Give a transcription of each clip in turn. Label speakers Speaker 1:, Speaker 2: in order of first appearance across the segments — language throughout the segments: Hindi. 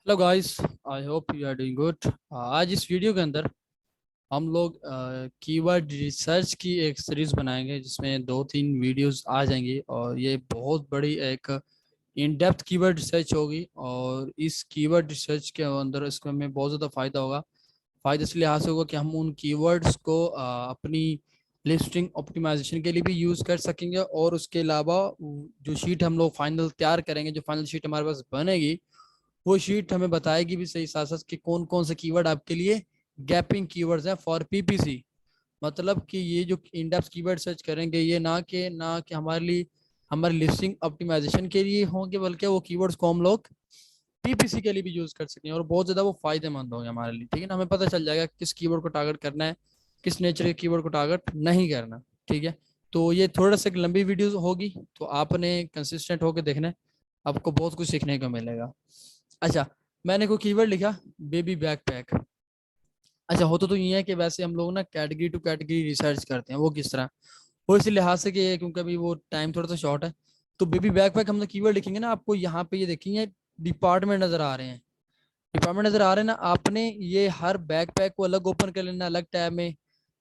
Speaker 1: Hello guys, I hope you are doing good. आज इस वीडियो के अंदर हम लोग कीवर्ड रिसर्च की एक सीरीज बनाएंगे जिसमें दो तीन वीडियोस आ जाएंगी और ये बहुत बड़ी एक इन डेप्थ कीवर्ड रिसर्च होगी। और इस कीवर्ड रिसर्च के अंदर इसको हमें बहुत ज़्यादा फायदा होगा। फायदा इसलिए हासिल होगा कि हम उन कीवर्ड्स को अपनी लिस्टिंग ऑप्टिमाइजेशन के लिए भी यूज़ कर सकेंगे। और उसके अलावा जो शीट हम लोग फाइनल तैयार करेंगे, जो फाइनल शीट हमारे पास बनेगी, वो शीट हमें बताएगी भी सही साथ साथ कि कौन कौन से कीवर्ड आपके लिए गैपिंग कीवर्ड्स हैं फॉर पीपीसी। मतलब कि ये जो इन डेप्थ कीवर्ड सर्च करेंगे ये ना कि हमारे लिए हमारी लिस्टिंग ऑप्टिमाइजेशन के लिए होंगे, बल्कि वो कीवर्ड्स को हम लोग पीपीसी के लिए भी यूज कर सकें और बहुत ज्यादा वो फायदेमंद होंगे हमारे लिए। ठीक है ना, हमें पता चल जाएगा किस कीवर्ड को टारगेट करना है, किस नेचर के कीवर्ड को टारगेट नहीं करना। ठीक है, तो ये थोड़ा सा एक लंबी वीडियो होगी, तो आपने कंसिस्टेंट होकर देखना है, आपको बहुत कुछ सीखने को मिलेगा। अच्छा, मैंने कोई कीवर्ड लिखा, बेबी बैकपैक। अच्छा, होता तो ये है कि वैसे हम लोग ना कैटेगरी टू कैटेगरी रिसर्च करते हैं। वो किस तरह? वो इसी लिहाज से कि क्योंकि अभी वो टाइम थोड़ा सा शॉर्ट है, तो बेबी बैकपैक हम कीवर्ड लिखेंगे ना, आपको यहाँ पे ये देखेंगे डिपार्टमेंट नजर आ रहे हैं। डिपार्टमेंट नजर आ रहे हैं ना, आपने ये हर बैकपैक को अलग ओपन कर लेना अलग टैब में,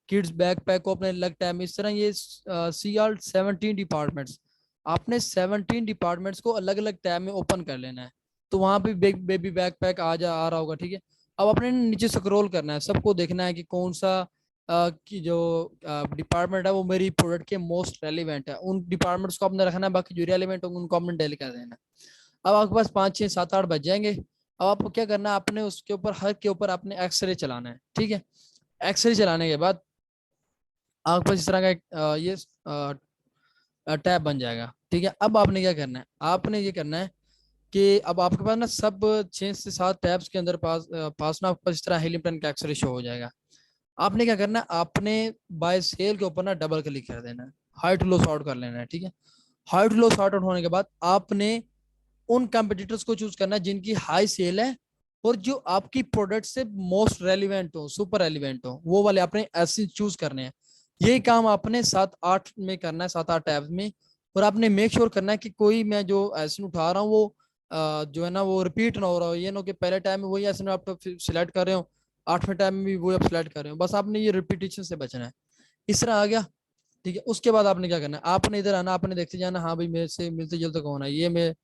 Speaker 1: किड्स बैकपैक को अपने अलग टैब में। इस तरह ये सी आर 17 डिपार्टमेंट्स, आपने 17 डिपार्टमेंट्स को अलग अलग टैब में ओपन कर लेना है। तो वहां पे बेबी बैकपैक आ रहा होगा। ठीक है, अब आपने नीचे स्क्रॉल करना है, सबको देखना है कि कौन सा की जो डिपार्टमेंट है वो मेरी प्रोडक्ट के मोस्ट रेलिवेंट है। उन डिपार्टमेंट्स को आपने रखना है, बाकी जो रेलिवेंट होंगे उनको आपने डेलीट कर देना है। अब आपके पास 5 6 7 8 बज जाएंगे। अब आपको क्या करना है, आपने उसके ऊपर हर के ऊपर आपने एक्सरे चलाना है। ठीक है, एक्सरे चलाने के बाद आपके पास इस तरह का एक ये टैब बन जाएगा। ठीक है, अब आपने क्या करना है, आपने ये करना है कि अब आपके पास ना सब 6 से 7 टैब्स के अंदर पास ना आपके पास इस तरह हेलिप्टन का एक्सरे शो हो जाएगा। आपने क्या करना है, आपने बाय सेल के ऊपर ना डबल क्लिक कर देना है, हाई टू लो सॉर्ट कर लेना है। ठीक है, high to low sort out होने के बाद आपने उन कंपटीटर्स को चूज करना है जिनकी हाई सेल है और जो आपकी प्रोडक्ट से मोस्ट रेलिवेंट हो, सुपर रेलिवेंट हो, वो वाले आपने ऐसे चूज करने हैं। यही काम आपने 7 8 में करना है, 7 8 टैब्स में। और आपने मेक श्योर करना है कि कोई मैं जो ऐसे उठा रहा हूँ वो जो है ना वो रिपीट ना हो रहा हो। ये ना कि पहले टाइम में वही ऐसे आप सिलेक्ट कर रहे हो, 8वें टाइम में भी वही आप सिलेक्ट कर रहे हो। बस आपने ये रिपीटेशन से बचना है। इस तरह आ गया। ठीक है, उसके बाद आपने क्या करना है, आपने इधर आना, आपने देखते जाना, हाँ भाई मेरे से मिलते जुलते कौन है। ये मैं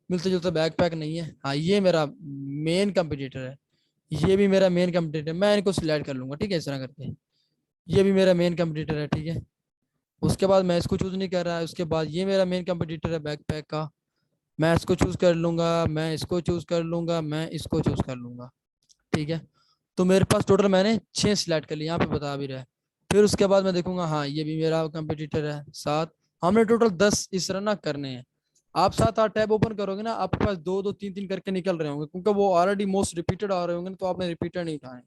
Speaker 1: मिलते जुलते बैकपैक नहीं है, हाँ ये मेरा मेन कंपटीटर है, ये भी मेरा मेन कंपटीटर है, मैं इनको सिलेक्ट कर लूंगा। ठीक है, इस तरह करके ये भी मेरा मेन कंपटीटर है। ठीक है, उसके बाद मैं इसको चूज नहीं कर रहा है, उसके बाद ये मेरा मेन कंपटीटर है बैकपैक का, मैं इसको चूज कर लूंगा, मैं इसको चूज कर लूंगा, मैं इसको चूज कर लूंगा। ठीक है, तो मेरे पास टोटल मैंने 6 सिलेक्ट कर लिए, यहाँ पे बता भी रहा है। फिर उसके बाद मैं देखूंगा, हाँ ये भी मेरा कंपटीटर है 7। हमने टोटल 10 इस तरह ना करने हैं। आप 7 8 टैब ओपन करोगे ना, आपके पास दो दो तीन तीन करके निकल रहे होंगे, क्योंकि वो ऑलरेडी मोस्ट रिपीटेड आ रहे होंगे ना, तो आपने रिपीटेड नहीं उठाए।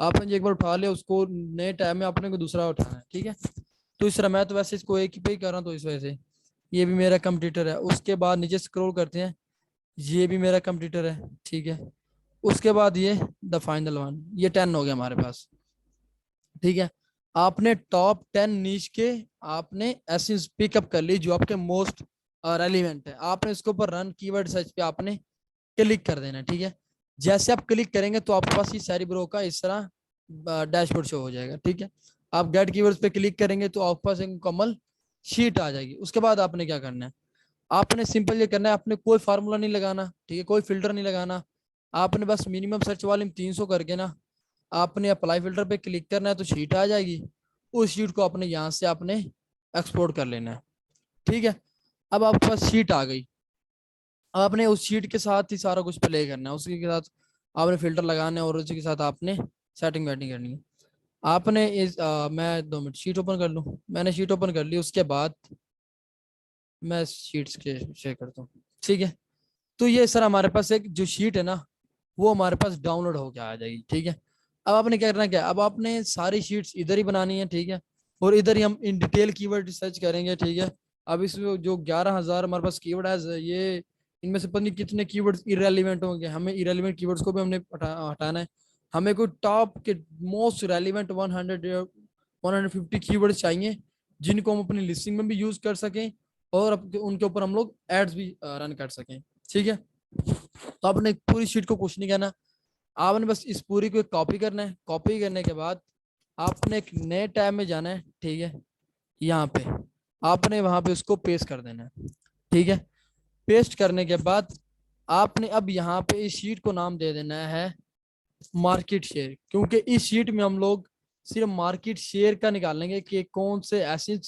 Speaker 1: आपने एक बार उठा लिया उसको, नए टैब में आपने को दूसरा उठाना है। ठीक है, तो इस तरह मैं तो वैसे इसको एक ही पे ही कर रहा हूँ, तो इस वजह से ये भी मेरा कंपटीटर है। उसके बाद नीचे स्क्रॉल करते हैं, ये भी मेरा कंपटीटर है। ठीक है, उसके बाद ये द फाइनल वन, ये 10 हो गया हमारे पास। ठीक है, आपने टॉप 10 नीच के आपने ऐसे पिकअप कर ली जो आपके मोस्ट रेलिवेंट है। आपने इसके ऊपर रन कीवर्ड सर्च पे आपने क्लिक कर देना। ठीक है, जैसे आप क्लिक करेंगे तो आपके पास ये सारी ब्रो का इस तरह डैशबोर्ड शो हो जाएगा। ठीक है, आप गेट कीवर्ड्स पे क्लिक करेंगे तो आपके पास एक मुकम्मल शीट आ जाएगी। उसके बाद आपने क्या करना है, आपने सिंपल ये करना है, आपने कोई फार्मूला नहीं लगाना। ठीक है, कोई फिल्टर नहीं लगाना। आपने बस मिनिमम सर्च वॉल्यूम 300 करके ना आपने अप्लाई फिल्टर पे क्लिक करना है, तो शीट आ जाएगी। उस शीट को आपने यहाँ से आपने एक्सपोर्ट कर लेना है। ठीक है, अब आपके पास शीट आ गई। अब आपने उस शीट के साथ ही सारा कुछ प्ले करना है, उसी के साथ आपने फिल्टर लगाने और उसी के साथ आपने सेटिंग वेटिंग करनी है। आपने मैं 2 मिनट शीट ओपन कर लूँ, मैंने शीट ओपन कर ली। उसके बाद मैं शीट्स के शेयर करता हूँ। ठीक है, तो ये सर हमारे पास एक जो शीट है ना, वो हमारे पास डाउनलोड होके आ जाएगी। ठीक है, अब आपने क्या करना, क्या अब आपने सारी शीट्स इधर ही बनानी है। ठीक है, और इधर ही हम इन डिटेल कीवर्ड रिसर्च करेंगे। ठीक है, अब इसमें जो 11,000 हमारे पास कीवर्ड है, ये इनमें से पता नहीं कितने कीवर्ड्स इरेलीवेंट होंगे। हमें इरेलीवेंट कीवर्ड्स को भी हमने हटाना है। हमें कोई टॉप के मोस्ट रेलिवेंट 100 150 कीवर्ड्स चाहिए जिनको हम अपनी लिस्टिंग में भी यूज कर सकें और उनके ऊपर हम लोग एड्स भी रन कर सकें। ठीक है, तो आपने पूरी शीट को कुछ नहीं करना, आपने बस इस पूरी को कॉपी करना है। कॉपी करने के बाद आपने एक नए टैब में जाना है, ठीक है। यहाँ पे आपने वहां पे उसको पेस्ट कर देना है, ठीक है। पेस्ट करने के बाद आपने अब यहाँ पे इस शीट को नाम दे देना है मार्केट शेयर, क्योंकि इस शीट में हम लोग सिर्फ मार्केट शेयर का निकालेंगे कि कौन से ऐसे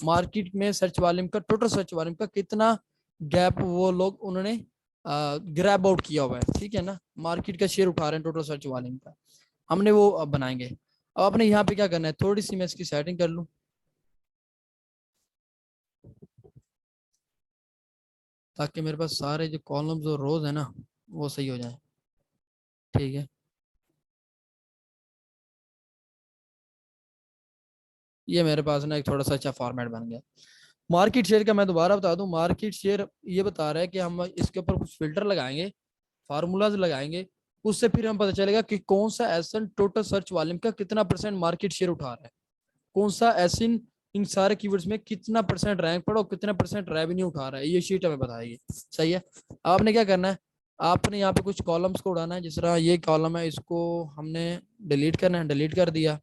Speaker 1: मार्केट में सर्च वॉल्यूम का, टोटल सर्च वॉल्यूम का कितना गैप वो लोग उन्होंने ग्रैब आउट किया हुआ है, ठीक है ना। मार्केट का शेयर उठा रहे हैं टोटल सर्च वॉल्यूम का, हमने वो अब बनाएंगे। अब आपने यहाँ पे क्या करना है, थोड़ी सी मैं इसकी सेटिंग कर लूँ ताकि मेरे पास सारे जो कॉलम्स और रोज है ना वो सही हो जाए, ठीक है। ये मेरे पास ना एक थोड़ा सा अच्छा फॉर्मेट बन गया। मार्केट शेयर का मैं दोबारा बता दूं, मार्केट शेयर ये बता रहा है कि हम इसके ऊपर कुछ फिल्टर लगाएंगे, फार्मूलाज लगाएंगे, उससे फिर हम पता चलेगा कि कौन सा एसन टोटल सर्च वॉल्यूम का कितना परसेंट मार्केट शेयर उठा रहा है, कौन सा एसिन इन सारे कीवर्ड्स में कितना परसेंट रैंक पड़ा और कितना परसेंट रेवेन्यू उठा रहा है, ये शीट हमें बताएगी। सही है। अब आपने क्या करना है, आपने यहाँ पे कुछ कॉलम्स को उड़ाना है, जिस तरह ये कॉलम है इसको हमने डिलीट करना है, डिलीट कर दिया।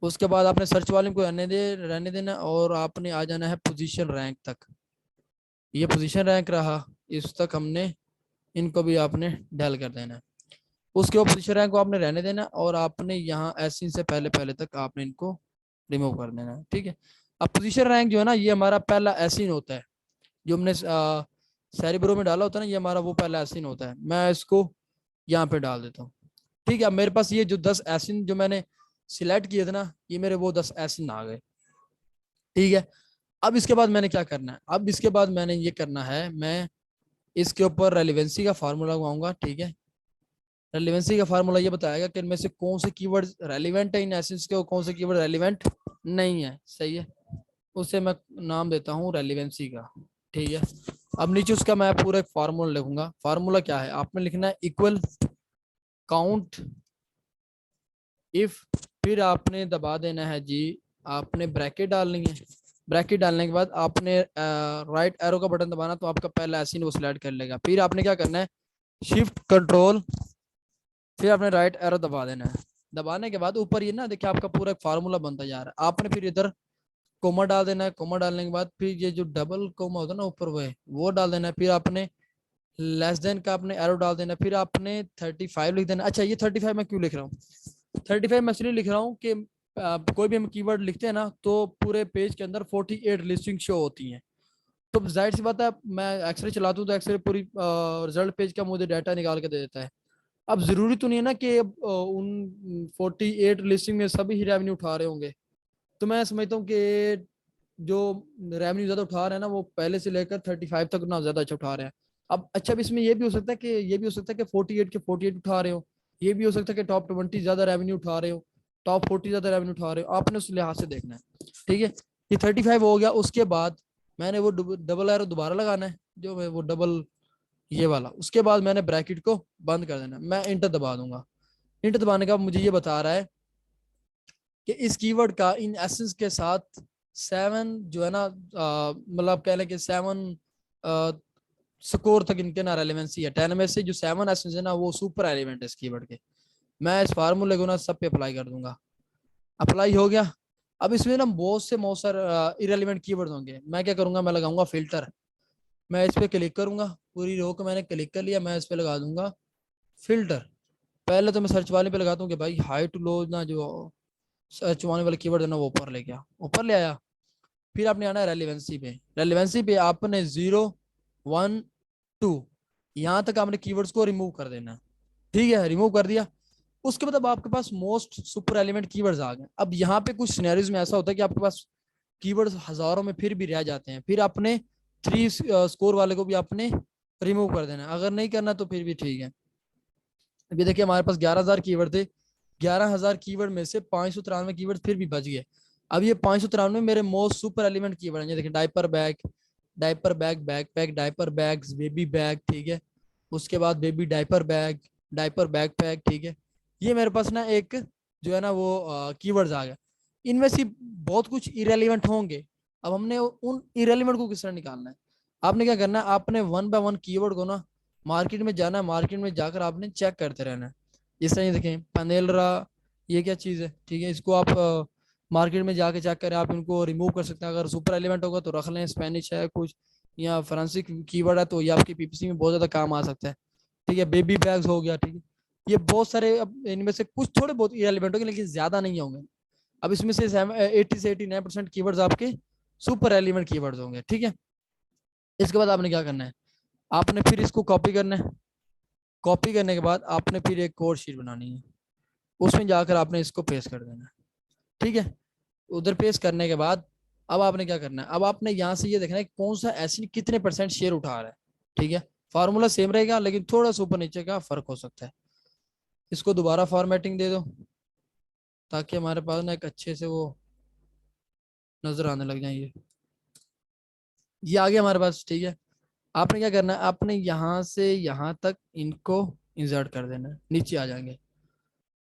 Speaker 1: उसके बाद आपने सर्च वॉल्यूम को रहने देना और आपने आ जाना है पोजीशन रैंक तक। ये पोजीशन रैंक रहा, इस तक हमने इनको भी आपने डेल कर देना है। उसके बाद पोजीशन रैंक को आपने रहने देना और आपने यहाँ एसिन से पहले पहले तक आपने इनको रिमूव कर देना है, ठीक है। अब पोजीशन रैंक जो है ना, ये हमारा पहला एसिन होता है, जो हमने सेरिब्रो में डाला होता है ना, ये हमारा वो पहला एसिन होता है। मैं इसको यहाँ पे डाल देता हूँ, ठीक है। अब मेरे पास ये जो 10 एसिन जो मैंने सिलेक्ट किए थे ना, ये मेरे वो 10 एसिन आ गए, ठीक है। अब इसके बाद मैंने क्या करना है, अब इसके बाद मैंने ये करना है, मैं इसके ऊपर रेलिवेंसी का फार्मूला लगाऊंगा, ठीक है। रेलिवेंसी का फार्मूला ये बताएगा कि इनमें से कौन से कीवर्ड रेलिवेंट है इन एसेंस के और कौन से कीवर्ड रेलिवेंट नहीं है, सही है। उसे मैं नाम देता हूँ रेलिवेंसी का, ठीक है। अब नीचे उसका मैं पूरा एक फार्मूला लिखूंगा। फार्मूला क्या है, आपने लिखना है इक्वल काउंट इफ, फिर आपने दबा देना है जी, आपने ब्रैकेट डालनी है। ब्रैकेट डालने के बाद आपने राइट एरो का बटन दबाना, तो आपका पहला एसिन वो सिलेक्ट कर लेगा। फिर आपने क्या करना है, शिफ्ट कंट्रोल, फिर आपने राइट एरो दबा देना है। दबाने के बाद ऊपर ये ना देखिए आपका पूरा एक फार्मूला बनता जा रहा है। आपने फिर इधर कोमा डाल देना है, कोमा डालने के बाद फिर ये जो डबल कोमा होता है ना ऊपर वो डाल देना है। फिर आपने लेस देन का आपने एरो डाल देना है। फिर आपने 35 लिख देना। अच्छा, ये 35 मैं क्यों लिख रहा हूँ, 35 मैं इसलिए लिख रहा हूँ कि कोई भी हम कीवर्ड लिखते हैं ना, तो पूरे पेज के अंदर 48 लिस्टिंग शो होती हैं। तो जाहिर सी बात है, मैं एक्सरे चलाता हूँ तो एक्सरे पूरी रिजल्ट पेज का मुझे डाटा निकाल के दे देता है। अब जरूरी तो नहीं है ना कि उन 48 लिस्टिंग में सभी ही रेवेन्यू उठा रहे होंगे। तो मैं समझता हूँ कि जो रेवेन्यू ज्यादा उठा रहे हैं ना, वो पहले से लेकर 35 तक ना ज्यादा अच्छा उठा रहे हैं। अब अच्छा, भी इसमें ये भी हो सकता है कि 48 के 48 उठा रहे हो, ये भी हो सकता है कि टॉप 20 ज्यादा रेवेन्यू उठा रहे हो, टॉप 40 ज्यादा रेवेन्यू उठा रहे हो। आपने उस लिहाज से देखना है, ठीक है। ये 35 हो गया। उसके बाद मैंने वो डबल एरो दोबारा लगाना है, जो है वो डबल ये वाला। उसके बाद मैंने ब्रैकेट को बंद कर देना, मैं इंटर दबा दूंगा। इंटर दबाने का मुझे ये बता रहा है कि इस कीवर्ड का इन एसेंस के साथ 7 जो है ना, मतलब कह लें कि 7 स्कोर तक इनके ना रेलेवेंसी है। 10 में से जो 7 एसेंस है ना, वो सुपर एलिमेंट है इस कीवर्ड के। मैं इस फार्मूले को ना सब पे अप्लाई कर दूंगा। अप्लाई हो गया। अब इसमें ना बहुत सारे इरेलीवेंट कीवर्ड होंगे। मैं क्या करूंगा, मैं लगाऊंगा फिल्टर। मैं इस पे क्लिक करूंगा, पूरी रो को मैंने क्लिक कर लिया, मैं इस पे लगा दूंगा फिल्टर। पहले तो मैं सर्च वाले पे लगाता हूँ कि भाई हाई टू लो ना, जो सर्च वाले वाले कीवर्ड है ना वो ऊपर ले गया, ऊपर ले आया। फिर आपने आना है रेलिवेंसी पे। रेलिवेंसी पे आपने 0, 1, 2 यहाँ तक आपने कीवर्ड्स को रिमूव कर देना, ठीक है। रिमूव कर दिया। उसके बाद अब आपके पास मोस्ट सुपर एलिमेंट कीवर्ड्स आ गए। अब यहाँ पे कुछ सिनेरियोज में ऐसा होता है कि आपके पास कीवर्ड्स हजारों में फिर भी रह जाते हैं। फिर आपने 3 स्कोर वाले को भी आपने रिमूव कर देना। अगर नहीं करना तो फिर भी ठीक है। अभी देखिए हमारे पास 11,000 कीवर्ड थे, 11,000 कीवर्ड में से 593 कीवर्ड फिर भी बच गए। अब ये 593 मेरे मोस्ट सुपर एलिमेंट कीवर्ड हैं। देखिए diaper bag, diaper bag, backpack, diaper bags, baby bag, ठीक है। उसके बाद baby diaper bag, diaper backpack, ठीक है। ये मेरे पास ना एक जो है ना वो कीवर्ड्स आ गए। इनमें से बहुत कुछ इरेलीवेंट होंगे। अब हमने उन इरेलीवेंट को किस तरह निकालना है, आपने क्या करना है, आपने 1 बाय 1 कीवर्ड को ना मार्केट में जाना है, मार्केट में जाकर आपने चेक करते रहना है। इस तरह ये देखें पनेलरा, ये क्या चीज़ है, ठीक है, इसको आप मार्केट में जाके चेक करें, आप इनको रिमूव कर सकते हैं। अगर सुपर एलिमेंट होगा तो रख लें, स्पेनिश है कुछ या फ्रांसिक कीवर्ड है तो ये आपकी पीपीसी में बहुत ज़्यादा काम आ सकता है। ठीक है, बेबी बैग्स हो गया, ठीक है, ये बहुत सारे, अब इनमें से कुछ थोड़े बहुत इरेलीवेंट होंगे लेकिन ज़्यादा नहीं होंगे। अब इसमें से 80 से 89% कीवर्ड्स आपके सुपर एलिमेंट कीवर्ड्स होंगे। ठीक है, इसके बाद आपने क्या करना है, आपने फिर इसको कॉपी करना है। कॉपी करने के बाद आपने फिर एक कोड शीट बनानी है, उसमें जाकर आपने इसको पेस्ट कर देना है। ठीक है, उधर पेस्ट करने के बाद अब आपने क्या करना है, अब आपने यहाँ से ये देखना है कौन सा एसिड कितने परसेंट शेयर उठा रहा है। ठीक है, फार्मूला सेम रहेगा लेकिन थोड़ा सा ऊपर नीचे का फर्क हो सकता है। इसको दोबारा फॉर्मेटिंग दे दो ताकि हमारे पास ना एक अच्छे से वो नजर आने लग जाए। ये आ गया हमारे पास। ठीक है, आपने क्या करना है, आपने यहाँ से यहाँ तक इनको इंसर्ट कर देना है, नीचे आ जाएंगे।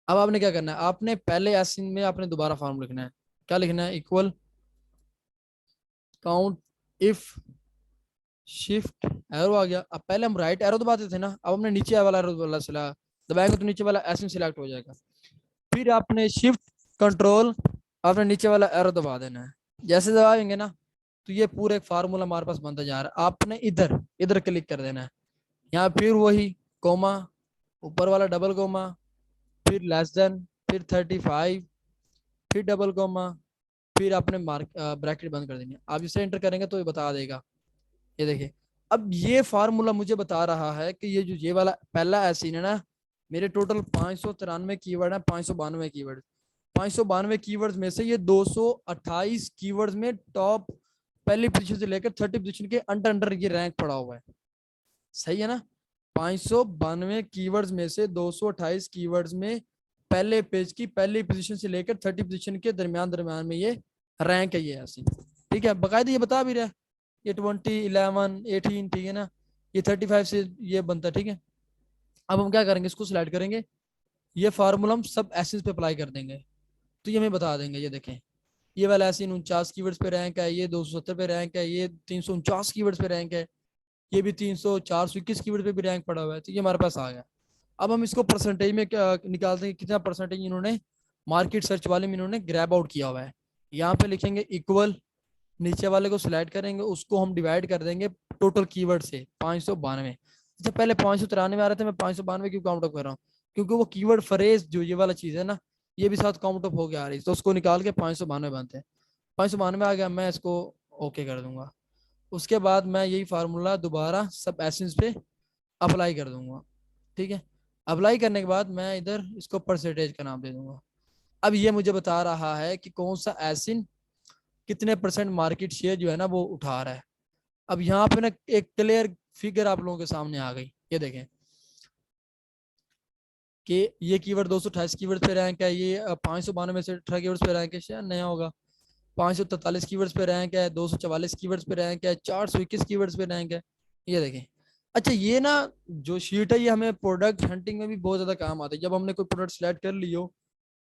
Speaker 1: अब आपने क्या करना है, आपने पहले एसिन में आपने दोबारा फॉर्म लिखना है। क्या लिखना है, equal count if shift arrow आ गया। अब पहले हम राइट एरो दबाते थे ना, अब हमने नीचे वाला एरो वाला सिला दबाएंगे तो नीचे वाला एसिन सिलेक्ट हो जाएगा। फिर आपने शिफ्ट कंट्रोल आपने नीचे वाला एरो दबा देना है। जैसे दबाएंगे ना तो ये पूरा एक फार्मूला हमारे पास बनता जा रहा है। आपने इधर इधर क्लिक कर देना है, यहाँ फिर वही कोमा, ऊपर वाला डबल कोमा, फिर लेस देन, फिर 35, फिर डबल कोमा, फिर आपने मार्क ब्रैकेट बंद कर देनी है। आप इसे एंटर करेंगे तो ये बता देगा। ये देखिए, अब ये फार्मूला मुझे बता रहा है कि ये जो ये वाला पहला एसिन है ना, मेरे टोटल 593 कीवर्ड है, 592 कीवर्ड, 592 कीवर्ड्स में से ये 228 कीवर्ड्स में टॉप पहली पोजीशन से लेकर 30 पोजीशन के अंडर अंडर ये रैंक पड़ा हुआ है। सही है ना, 592 कीवर्ड्स में से 228 कीवर्ड्स में पहले पेज की पहली पोजीशन से लेकर 30 पोजीशन के दरमियान दरमियान में ये रैंक है, ये ऐसी। ठीक है, बकायदा ये बता भी रहा है, ये 20, 11, 18, ठीक है ना, ये 35 से ये बनता है। ठीक है, अब हम क्या करेंगे, इसको सिलेक्ट करेंगे, ये फार्मूला हम सब एसेस पे अप्लाई कर देंगे तो ये हमें बता देंगे। ये देखें, ये वाला एसिन 49 कीवर्ड्स पे रैंक है, ये 270 पे रैंक है, ये 349 कीवर्ड्स पे रैंक है, ये भी 300, 421 कीवर्ड पे भी रैंक पड़ा हुआ है। तो ये हमारे पास आ गया। अब हम इसको परसेंटेज में क्या निकालते हैं, कितना परसेंटेज इन्होंने मार्केट सर्च वाले में इन्होंने ग्रैब आउट किया हुआ है। यहाँ पे लिखेंगे इक्वल, नीचे वाले को सिलेक्ट करेंगे, उसको हम डिवाइड कर देंगे टोटल कीवर्ड से 592। अच्छा, पहले 593 आ रहे थे, मैं 592 क्यों काउंट अप कर रहा हूँ, क्योंकि वो कीवर्ड फ्रेज जो ये वाला चीज है ना, ये भी साथ काउंट अप हो गया आ रही है, तो उसको निकाल के 592 बनते हैं। 592 आ गया, मैं इसको ओके कर दूंगा। उसके बाद मैं यही फार्मूला दोबारा सब एसेंस पे अप्लाई कर दूंगा। ठीक है, अप्लाई करने के बाद मैं इधर इसको परसेंटेज का नाम दे दूंगा। अब ये मुझे बता रहा है कि कौन सा एसिन कितने परसेंट मार्केट शेयर जो है ना वो उठा रहा है। अब यहाँ पे ना एक क्लियर फिगर आप लोगों के सामने आ गई। ये देखें कि ये कीवर्ड 228 कीवर्ड पे रैंक है, ये 592 से 18 कीवर्ड्स पे रैंक है, शायद नया होगा, 543 कीवर्ड्स पे रैंक है, 244 कीवर्ड्स पे रैंक है, 421 कीवर्ड्स पे रैंक है। ये देखें। अच्छा, ये ना जो शीट है ये हमें प्रोडक्ट हंटिंग में भी बहुत ज्यादा काम आता है। जब हमने कोई प्रोडक्ट सिलेक्ट कर लियो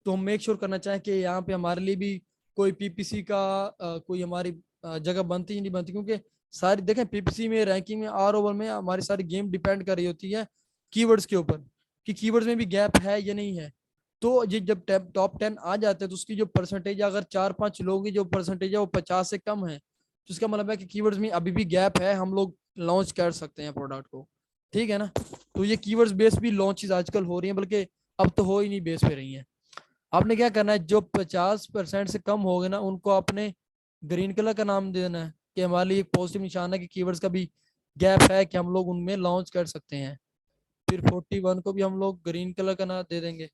Speaker 1: तो हम मेक श्योर करना चाहें कि यहाँ पे हमारे लिए भी कोई पीपीसी का कोई हमारी जगह बनती ही नहीं बनती, क्योंकि सारी देखें पीपीसी में रैंकिंग में आर ओवर में हमारी सारी गेम डिपेंड कर रही होती है कीवर्ड्स के ऊपर, कि कीवर्ड्स में भी गैप है या नहीं है। तो ये जब टॉप 10 आ जाते हैं तो उसकी जो परसेंटेज, अगर 4-5 लोगों की जो परसेंटेज है वो 50 से कम है, तो इसका मतलब है कि कीवर्ड्स में अभी भी गैप है, हम लोग लॉन्च कर सकते हैं प्रोडक्ट को। ठीक है ना, तो ये कीवर्ड्स बेस भी लॉन्चेस आजकल हो रही हैं, बल्कि अब तो हो ही नहीं बेस पे रही हैं। आपने क्या करना है, जो 50% से कम हो गए ना उनको आपने ग्रीन कलर का नाम देना है, कि हमारे लिए एक पॉजिटिव निशान है कि कीवर्ड्स का भी गैप है कि हम लोग उनमें लॉन्च कर सकते हैं। फिर 41 को भी हम लोग ग्रीन कलर का नाम दे देंगे।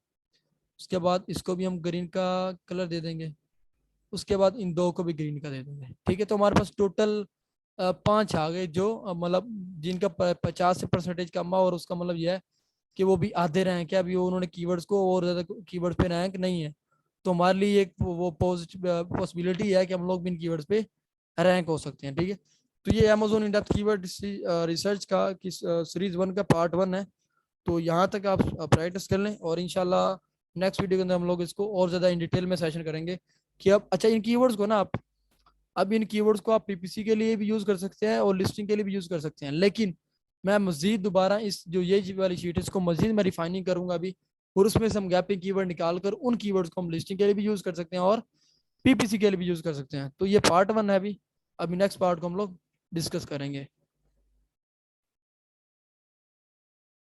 Speaker 1: उसके बाद इसको भी हम ग्रीन का कलर दे देंगे। उसके बाद इन दो को भी ग्रीन का दे देंगे। ठीक है, तो हमारे पास टोटल 5 आ गए, जो मतलब जिनका 50 से परसेंटेज कम हुआ, और उसका मतलब यह है कि वो भी आधे रैंक है, अभी उन्होंने कीवर्ड्स को और ज्यादा कीवर्ड्स पे रैंक नहीं है। तो हमारे लिए एक वो पॉजिटिव पॉसिबिलिटी है कि हम लोग भी इन कीवर्ड्स पे रैंक हो सकते हैं। ठीक है, तो ये Amazon in depth keyword research का सीरीज 1 का पार्ट 1 है। तो यहाँ तक आप प्रैक्टिस कर लें, और इंशाल्लाह नेक्स्ट वीडियो के अंदर हम लोग इसको और ज़्यादा इन डिटेल में सेशन करेंगे कि अब अच्छा इन कीवर्ड्स को ना आप, अब इन कीवर्ड्स को आप पीपीसी के लिए भी यूज़ कर सकते हैं और लिस्टिंग के लिए भी यूज़ कर सकते हैं, लेकिन मैं मजीद दोबारा इस जो ये वाली शीट है इसको मजीद मैं रिफाइनिंग करूंगा अभी, और उसमें से हम गैपिंग कीवर्ड निकाल कर उन कीवर्ड्स को हम लिस्टिंग के लिए भी यूज कर सकते हैं और पीपीसी के लिए भी यूज कर सकते हैं। तो ये पार्ट 1 है अभी। अभी नेक्स्ट पार्ट को हम लोग डिस्कस करेंगे।